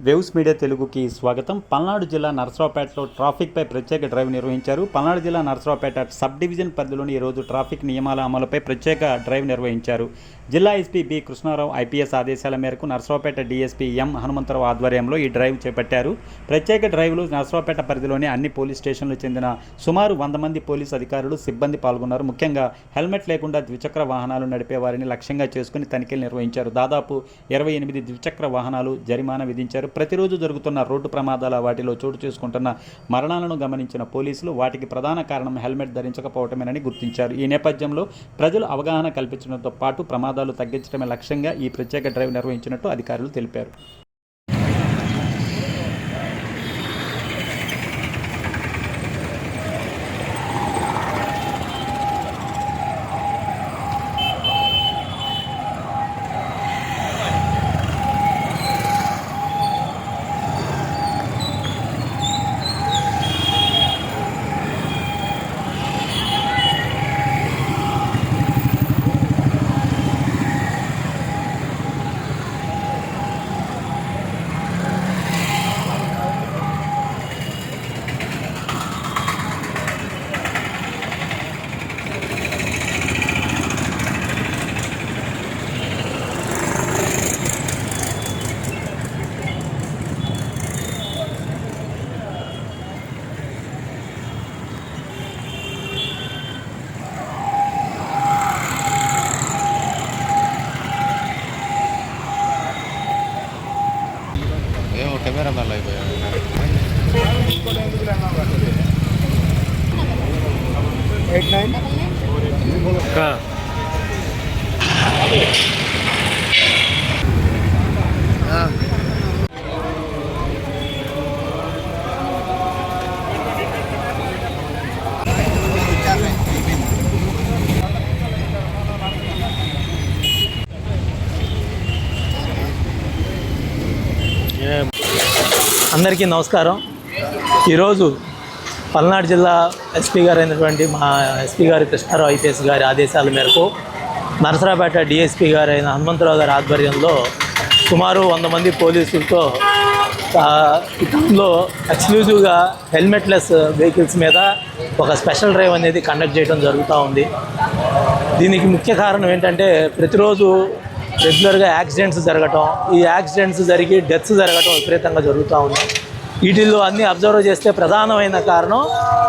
Waves media తెలుగుకి స్వాగతం. పల్నాడు జిల్లా నరసరావుపేటలో ట్రాఫిక్పై ప్రత్యేక డ్రైవ్ నిర్వహించారు. పల్నాడు జిల్లా నరసరావుపేట సబ్ డివిజన్ పరిధిలోని ఈరోజు ట్రాఫిక్ నియమాల అమలుపై ప్రత్యేక డ్రైవ్ నిర్వహించారు. జిల్లా ఎస్పీ బి కృష్ణారావు ఐపీఎస్ ఆదేశాల మేరకు నరసరావుపేట డీఎస్పీ ఎం హనుమంతరావు ఆధ్వర్యంలో ఈ డ్రైవ్ చేపట్టారు. ప్రత్యేక డ్రైవ్లో నరసరావుపేట పరిధిలోని అన్ని పోలీస్ స్టేషన్లకు చెందిన సుమారు 100 మంది పోలీసు అధికారులు, సిబ్బంది పాల్గొన్నారు. ముఖ్యంగా హెల్మెట్ లేకుండా ద్విచక్ర వాహనాలు నడిపే వారిని లక్ష్యంగా చేసుకుని తనిఖీలు నిర్వహించారు. దాదాపు 28 ద్విచక్ర వాహనాలు జరిమానా విధించారు. ప్రతిరోజు జరుగుతున్న రోడ్డు ప్రమాదాల వాటిలో చోటు చేసుకుంటున్న మరణాలను గమనించిన పోలీసులు వాటికి ప్రధాన కారణం హెల్మెట్ ధరించకపోవటమేనని గుర్తించారు. ఈ నేపథ్యంలో ప్రజలు అవగాహన కల్పించడంతో పాటు ప్రమాదాలు తగ్గించడమే లక్ష్యంగా ఈ ప్రత్యేక డ్రైవ్ నిర్వహించినట్టు అధికారులు తెలిపారు. కెమెరా మళ్ళీ అయిపోయాడు. అందరికీ నమస్కారం. ఈరోజు పల్నాడు జిల్లా ఎస్పీ గారు అయినటువంటి మా ఎస్పీ గారి కృష్ణారావు ఐపీఎస్ గారి ఆదేశాల మేరకు నరసరావుపేట డిఎస్పీ గారు అయిన హనుమంతరావు గారి ఆధ్వర్యంలో సుమారు 100 మంది పోలీసులతో ఈ టౌన్లో ఎక్స్క్లూజివ్గా హెల్మెట్లెస్ వెహికల్స్ మీద ఒక స్పెషల్ డ్రైవ్ అనేది కండక్ట్ చేయడం జరుగుతూ ఉంది. దీనికి ముఖ్య కారణం ఏంటంటే ప్రతిరోజు రెగ్యులర్గా యాక్సిడెంట్స్ జరగటం, ఈ యాక్సిడెంట్స్ జరిగి డెత్స్ జరగటం విపరీతంగా జరుగుతూ ఉంది. వీటిల్లో అన్నీ అబ్జర్వ్ చేస్తే ప్రధానమైన కారణం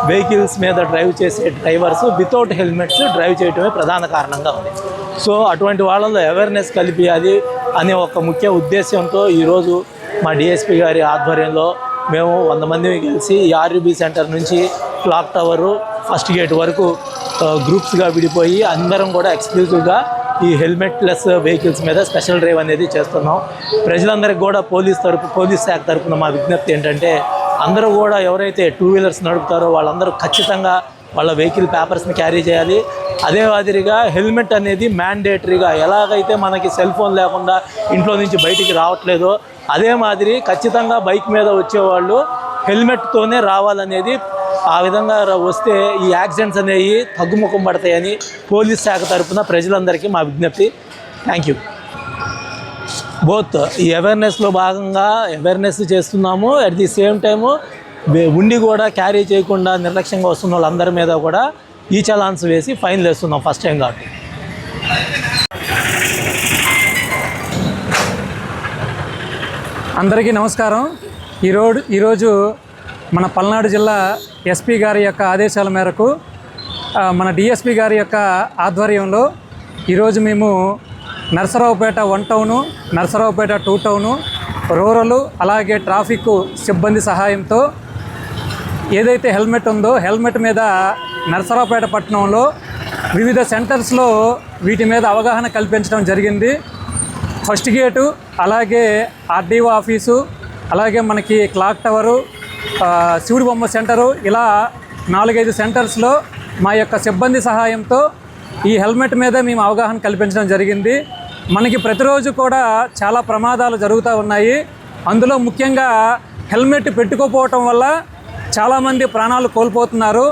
వెహికల్స్ మీద డ్రైవ్ చేసే డ్రైవర్స్ వితౌట్ హెల్మెట్స్ డ్రైవ్ చేయటమే ప్రధాన కారణంగా ఉంది. సో అటువంటి వాళ్ళలో అవేర్నెస్ కలిపియాలి అనే ఒక ముఖ్య ఉద్దేశంతో ఈరోజు మా డిఎస్పీ గారి ఆధ్వర్యంలో మేము 100 మంది కలిసి ఈ ఆర్యూబీ సెంటర్ నుంచి క్లాక్ టవరు ఫస్ట్ గేట్ వరకు గ్రూప్స్గా విడిపోయి అందరం కూడా ఎక్స్క్లూజివ్గా ఈ హెల్మెట్లెస్ వెహికల్స్ మీద స్పెషల్ డ్రైవ్ అనేది చేస్తున్నాం. ప్రజలందరికీ కూడా పోలీస్ శాఖ తరఫున మా విజ్ఞప్తి ఏంటంటే అందరూ కూడా ఎవరైతే 2 వీలర్స్ నడుపుతారో వాళ్ళందరూ ఖచ్చితంగా వాళ్ళ వెహికల్ పేపర్స్ని క్యారీ చేయాలి. అదే మాదిరిగా హెల్మెట్ అనేది మ్యాండేటరీగా, ఎలాగైతే మనకి సెల్ ఫోన్ లేకుండా ఇంట్లో నుంచి బయటికి రావట్లేదో అదే మాదిరి ఖచ్చితంగా బైక్ మీద వచ్చేవాళ్ళు హెల్మెట్తోనే రావాలనేది. ఆ విధంగా వస్తే ఈ యాక్సిడెంట్స్ అనేవి తగ్గుముఖం పడతాయని పోలీస్ శాఖ తరఫున ప్రజలందరికీ మా విజ్ఞప్తి. Thank you. బోత్ ఈ అవేర్నెస్లో భాగంగా అవేర్నెస్ చేస్తున్నాము, అట్ ది సేమ్ టైము ఉండి కూడా క్యారీ చేయకుండా నిర్లక్ష్యంగా వస్తున్న వాళ్ళందరి మీద కూడా ఈ చలాన్స్ వేసి ఫైన్లు వేస్తున్నాం ఫస్ట్ టైం కాబట్టి. అందరికీ నమస్కారం. ఈరోజు మన పల్నాడు జిల్లా ఎస్పీ గారి యొక్క ఆదేశాల మేరకు మన డిఎస్పీ గారి యొక్క ఆధ్వర్యంలో ఈరోజు మేము Narasaraopet 1 town, Narasaraopet 2 town, rural అలాగే ట్రాఫిక్ సిబ్బంది సహాయంతో ఏదైతే హెల్మెట్ ఉందో హెల్మెట్ మీద నరసరావుపేట పట్టణంలో వివిధ సెంటర్స్లో వీటి మీద అవగాహన కల్పించడం జరిగింది. ఫస్ట్ గేటు, అలాగే ఆర్డీఓ ఆఫీసు, అలాగే మనకి క్లాక్ టవరు, శివుడి బొమ్మ సెంటరు, ఇలా 4-5 సెంటర్స్లో మా యొక్క సిబ్బంది సహాయంతో ఈ హెల్మెట్ మీద మేము అవగాహన కల్పించడం జరిగింది. మనకి ప్రతిరోజు కూడా చాలా ప్రమాదాలు జరుగుతూ ఉన్నాయి. అందులో ముఖ్యంగా హెల్మెట్ పెట్టుకోకపోవటం వల్ల చాలామంది ప్రాణాలు కోల్పోతున్నారు.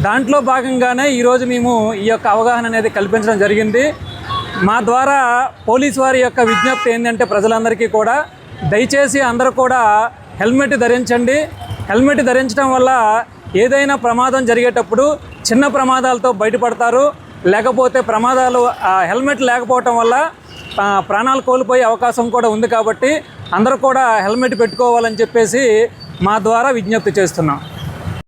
దాంట్లో భాగంగానే ఈరోజు మేము ఈ యొక్క అవగాహన అనేది కల్పించడం జరిగింది. మా ద్వారా పోలీసు వారి యొక్క విజ్ఞప్తి ఏంటంటే ప్రజలందరికీ కూడా దయచేసి అందరూ కూడా హెల్మెట్ ధరించండి. హెల్మెట్ ధరించడం వల్ల ఏదైనా ప్రమాదం జరిగేటప్పుడు చిన్న ప్రమాదాలతో బయటపడతారు. లేకపోతే ప్రమాదాలు హెల్మెట్ లేకపోవటం వల్ల ప్రాణాలు కోల్పోయే అవకాశం కూడా ఉంది. కాబట్టి అందరూ కూడా హెల్మెట్ పెట్టుకోవాలని చెప్పేసి మా ద్వారా విజ్ఞప్తి చేస్తున్నాం.